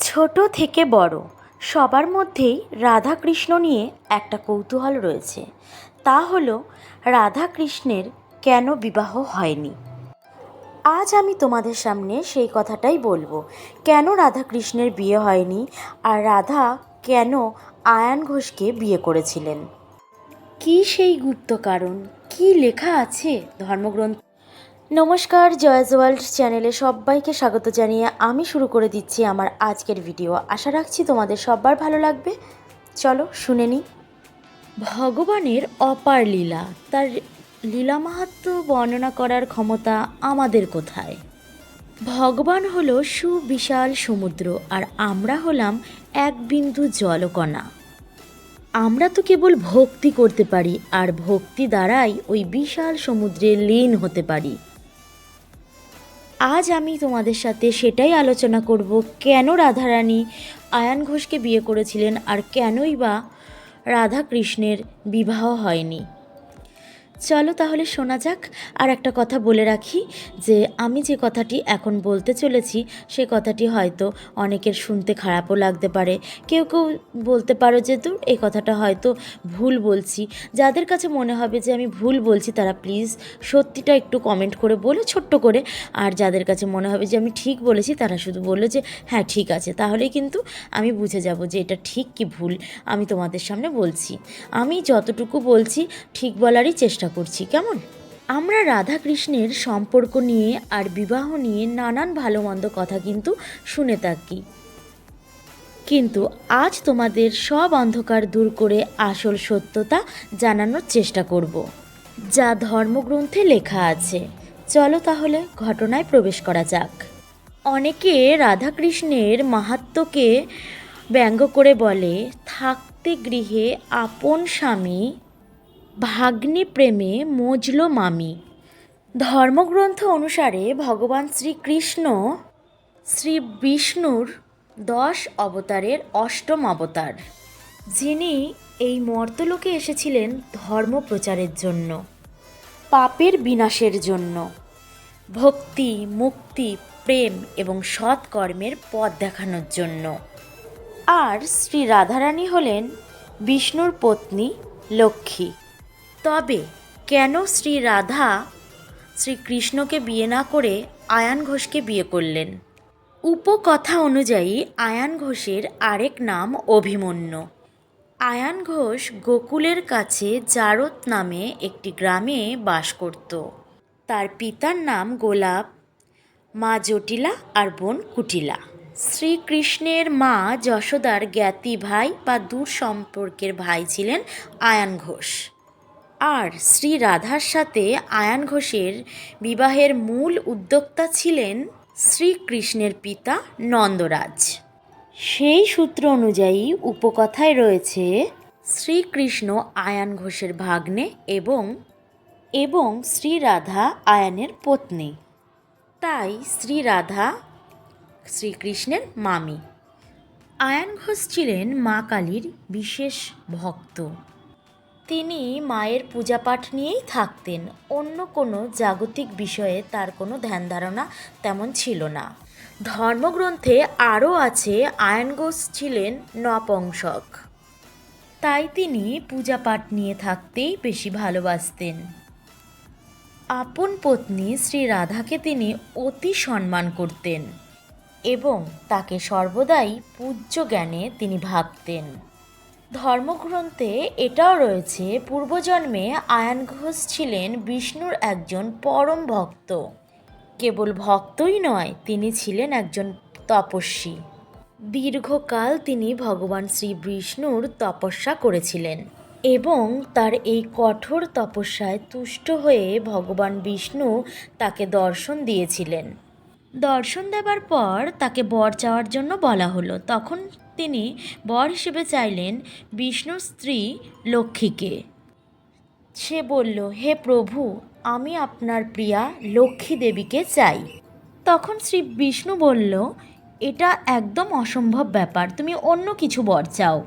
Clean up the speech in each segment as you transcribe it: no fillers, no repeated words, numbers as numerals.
ছোট থেকে বড় সবার মধ্যেই রাধাকৃষ্ণ নিয়ে একটা কৌতূহল রয়েছে। তা হলো রাধাকৃষ্ণের কেন বিবাহ হয়নি। আজ আমি তোমাদের সামনে সেই কথাটাই বলবো, কেন রাধাকৃষ্ণের বিয়ে হয়নি আর রাধা কেন আয়ান ঘোষকে বিয়ে করেছিলেন। কী সেই গুপ্ত কারণ, কী লেখা আছে ধর্মগ্রন্থ। নমস্কার, জয়স ওয়ার্ল্ড চ্যানেলে সবাইকে স্বাগত জানিয়ে আমি শুরু করে দিচ্ছি আমার আজকের ভিডিও। আশা রাখছি তোমাদের সবার ভালো লাগবে। চলো শুনে নিই। ভগবানের অপার লীলা, তার লীলা মাহাত্ম্য বর্ণনা করার ক্ষমতা আমাদের কোথায়। ভগবান হলো সুবিশাল সমুদ্র আর আমরা হলাম এক বিন্দু জলকণা। আমরা তো কেবল ভক্তি করতে পারি আর ভক্তি দ্বারাই ওই বিশাল সমুদ্রে লীন হতে পারি। আজ আমি তোমাদের সাথে সেটাই আলোচনা করব, কেন রাধারানী আয়ান ঘোষকে বিয়ে করেছিলেন আর কেনই বা রাধাকৃষ্ণের বিবাহ হয়নি। চলো তাহলে শোনা যাক। আর একটা কথা বলে রাখি যে আমি যে কথাটি এখন বলতে চলেছি সে কথাটি হয়তো অনেকের শুনতে খারাপও লাগতে পারে। কেউ কেউ বলতে পারো যে তো এই কথাটা হয়তো ভুল বলছি। যাদের কাছে মনে হবে যে আমি ভুল বলছি তারা প্লিজ সত্যিটা একটু কমেন্ট করে বলে ছোট্ট করে। আর যাদের কাছে মনে হবে যে আমি ঠিক বলেছি তারা শুধু বললো যে হ্যাঁ ঠিক আছে, তাহলেই কিন্তু আমি বুঝে যাব যে এটা ঠিক কি ভুল আমি তোমাদের সামনে বলছি। আমি যতটুকু বলছি ঠিক বলারই চেষ্টা করছি, কেমন। আমরা রাধাকৃষ্ণের সম্পর্ক নিয়ে আর বিবাহ নিয়ে নানান ভালো মন্দ কথা কিন্তু শুনে থাকি, কিন্তু আজ তোমাদের সব অন্ধকার দূর করে আসল সত্যতা জানানোর চেষ্টা করব, যা ধর্মগ্রন্থে লেখা আছে। চলো তাহলে ঘটনায় প্রবেশ করা যাক। অনেকে রাধাকৃষ্ণের মাহাত্ম্যকে ব্যঙ্গ করে বলে, থাকতে গৃহে আপন স্বামী, ভাগ্নে প্রেমে মজলো মামি। ধর্মগ্রন্থ অনুসারে ভগবান শ্রীকৃষ্ণ শ্রী বিষ্ণুর 10 অবতারের অষ্টম অবতার, যিনি এই মর্তলোকে এসেছিলেন ধর্ম প্রচারের জন্য, পাপের বিনাশের জন্য, ভক্তি, মুক্তি, প্রেম এবং সৎকর্মের পথ দেখানোর জন্য। আর শ্রী রাধারানী হলেন বিষ্ণুর পত্নী লক্ষ্মী। তবে কেন শ্রী রাধা শ্রীকৃষ্ণকে বিয়ে না করে আয়ান ঘোষকে বিয়ে করলেন? উপকথা অনুযায়ী আয়ান ঘোষের আরেক নাম অভিমন্যু। আয়ান ঘোষ গোকুলের কাছে জারত নামে একটি গ্রামে বাস করত। তার পিতার নাম গোলাপ, মা জটিলা আর বোন কুটিলা। শ্রীকৃষ্ণের মা যশোদার জ্ঞাতি ভাই বা দূর সম্পর্কের ভাই ছিলেন আয়ান ঘোষ। আর শ্রী রাধার সাথে আয়ান ঘোষের বিবাহের মূল উদ্যোক্তা ছিলেন শ্রীকৃষ্ণের পিতা নন্দরাজ। সেই সূত্র অনুযায়ী উপকথায় রয়েছে শ্রীকৃষ্ণ আয়ান ঘোষের ভাগ্নে এবং শ্রী রাধা আয়ানের পত্নী। তাই শ্রী রাধা শ্রীকৃষ্ণের মামি। আয়ান ঘোষ ছিলেন মা কালীর বিশেষ ভক্ত। তিনি মায়ের পূজাপাঠ নিয়েই থাকতেন, অন্য কোনো জাগতিক বিষয়ে তার কোনো ধ্যান ধারণা তেমন ছিল না। ধর্মগ্রন্থে আরও আছে আয়ান ঘোষ ছিলেন নপুংসক, তাই তিনি পূজাপাঠ নিয়ে থাকতেই বেশি ভালোবাসতেন। আপন পত্নী শ্রী রাধাকে তিনি অতি সম্মান করতেন এবং তাকে সর্বদাই পূজ্য জ্ঞানে তিনি ভাবতেন। ধর্মগ্রন্থে এটাও রয়েছে পূর্বজন্মে আয়ান ঘোষ ছিলেন বিষ্ণুর একজন পরম ভক্ত। কেবল ভক্তই নয়, তিনি ছিলেন একজন তপস্বী। দীর্ঘকাল তিনি ভগবান শ্রী বিষ্ণুর তপস্যা করেছিলেন এবং তার এই কঠোর তপস্যায় তুষ্ট হয়ে ভগবান বিষ্ণু তাকে দর্শন দিয়েছিলেন। দর্শন দেবার পর তাকে বর চাওয়ার জন্য বলা হলো। তখন তিনি বর হিসেবে চাইলেন বিষ্ণুর স্ত্রী লক্ষ্মীকে। সে বলল, হে প্রভু, আমি আপনার প্রিয়া লক্ষ্মী দেবীকে চাই। তখন শ্রী বিষ্ণু বলল, এটা একদম অসম্ভব ব্যাপার, তুমি অন্য কিছু বর চাও।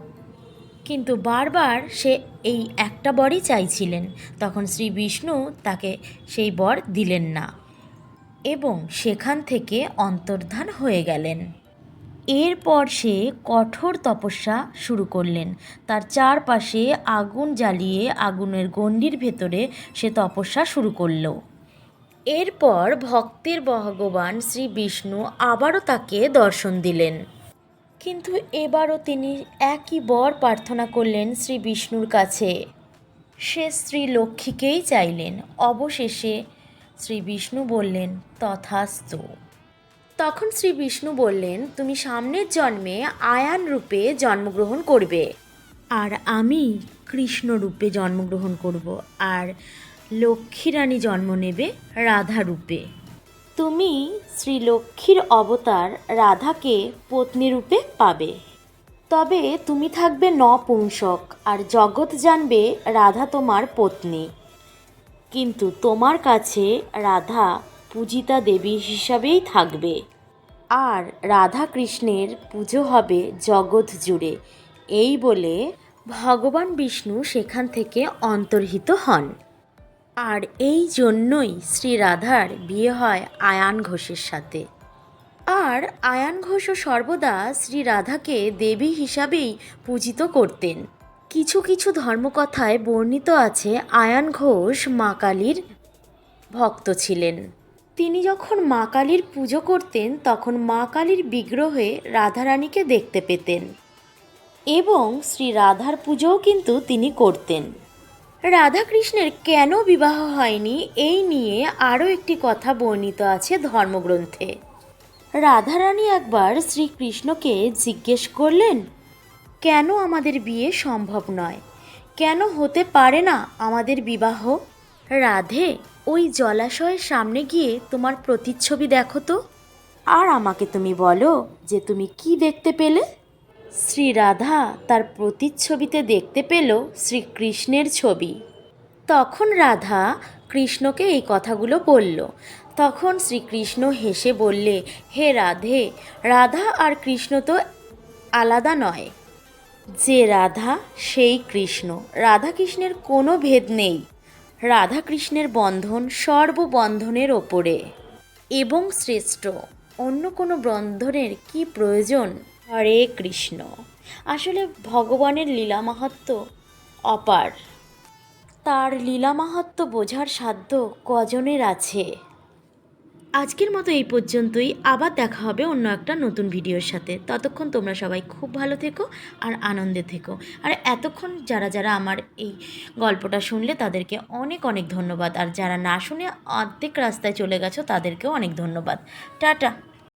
কিন্তু বারবার সে এই একটা বরই চাইছিলেন। তখন শ্রী বিষ্ণু তাকে সেই বর দিলেন না এবং সেখান থেকে অন্তর্ধান হয়ে গেলেন। এরপর সে কঠোর তপস্যা শুরু করলেন। তার চারপাশে আগুন জ্বালিয়ে আগুনের গণ্ডির ভেতরে সে তপস্যা শুরু করল। এরপর ভক্তের ভগবান শ্রী বিষ্ণু আবারও তাকে দর্শন দিলেন, কিন্তু এবারও তিনি একই বর প্রার্থনা করলেন শ্রী বিষ্ণুর কাছে। সে স্ত্রী লক্ষ্মীকেই চাইলেন। অবশেষে শ্রী বিষ্ণু বললেন, তথাস্তু। তখন শ্রী বিষ্ণু বললেন, তুমি সামনের জন্মে আয়ান রূপে জন্মগ্রহণ করবে, আর আমি কৃষ্ণ রূপে জন্মগ্রহণ করব, আর লক্ষ্মী রানী জন্ম নেবে রাধা রূপে। তুমি শ্রীলক্ষ্মীর অবতার রাধাকে পত্নী রূপে পাবে। তবে তুমি থাকবে নপুংসক, আর জগৎ জানবে রাধা তোমার পত্নী। কিন্তু তোমার কাছে রাধা পূজিতা দেবী হিসাবেই থাকবে, আর রাধা কৃষ্ণের পুজো হবে জগৎ জুড়ে। এই বলে ভগবান বিষ্ণু সেখান থেকে অন্তর্হিত হন। আর এই জন্যই শ্রী রাধার বিয়ে হয় আয়ান ঘোষের সাথে। আর আয়ান ঘোষও সর্বদা শ্রী রাধাকে দেবী হিসাবেই পূজিত করতেন। কিছু কিছু ধর্মকথায় বর্ণিত আছে আয়ান ঘোষ মা কালীর ভক্ত ছিলেন। তিনি যখন মা কালীর পুজো করতেন তখন মা কালীর বিগ্রহে রাধারানীকে দেখতে পেতেন, এবং শ্রী রাধার পুজোও কিন্তু তিনি করতেন। রাধাকৃষ্ণের কেন বিবাহ হয়নি এই নিয়ে আরও একটি কথা বর্ণিত আছে ধর্মগ্রন্থে। রাধারানী একবার শ্রীকৃষ্ণকে জিজ্ঞেস করলেন, কেন আমাদের বিয়ে সম্ভব নয়, কেন হতে পারে না আমাদের বিবাহ? রাধে, ওই জলাশয়ের সামনে গিয়ে তোমার প্রতিচ্ছবি দেখো তো, আর আমাকে তুমি বলো যে তুমি কি দেখতে পেলে। শ্রী রাধা তার প্রতিচ্ছবিতে দেখতে পেল শ্রীকৃষ্ণের ছবি। তখন রাধা কৃষ্ণকে এই কথাগুলো বলল। তখন শ্রীকৃষ্ণ হেসে বললে, হে রাধে, রাধা আর কৃষ্ণ তো আলাদা নয়। যে রাধা সেই কৃষ্ণ, রাধা কৃষ্ণের কোনো ভেদ নেই। রাধা কৃষ্ণের বন্ধন সর্ববন্ধনের ওপরে এবং শ্রেষ্ঠ, অন্য কোনো বন্ধনের কি প্রয়োজন? হরে কৃষ্ণ। আসলে ভগবানের লীলা মাহাত্ম্য অপার। তার লীলা মাহাত্ম্য বোঝার সাধ্য কজনের আছে? আজকের মতো এই পর্যন্তই। আবার দেখা হবে অন্য একটা নতুন ভিডিওর সাথে। ততক্ষণ তোমরা সবাই খুব ভালো থেকো আর আনন্দে থেকো। আর এতক্ষণ যারা যারা আমার এই গল্পটা শুনলে তাদেরকে অনেক অনেক ধন্যবাদ, আর যারা না শুনে অর্ধেক রাস্তায় চলে গেছো তাদেরকেও অনেক ধন্যবাদ। টাটা।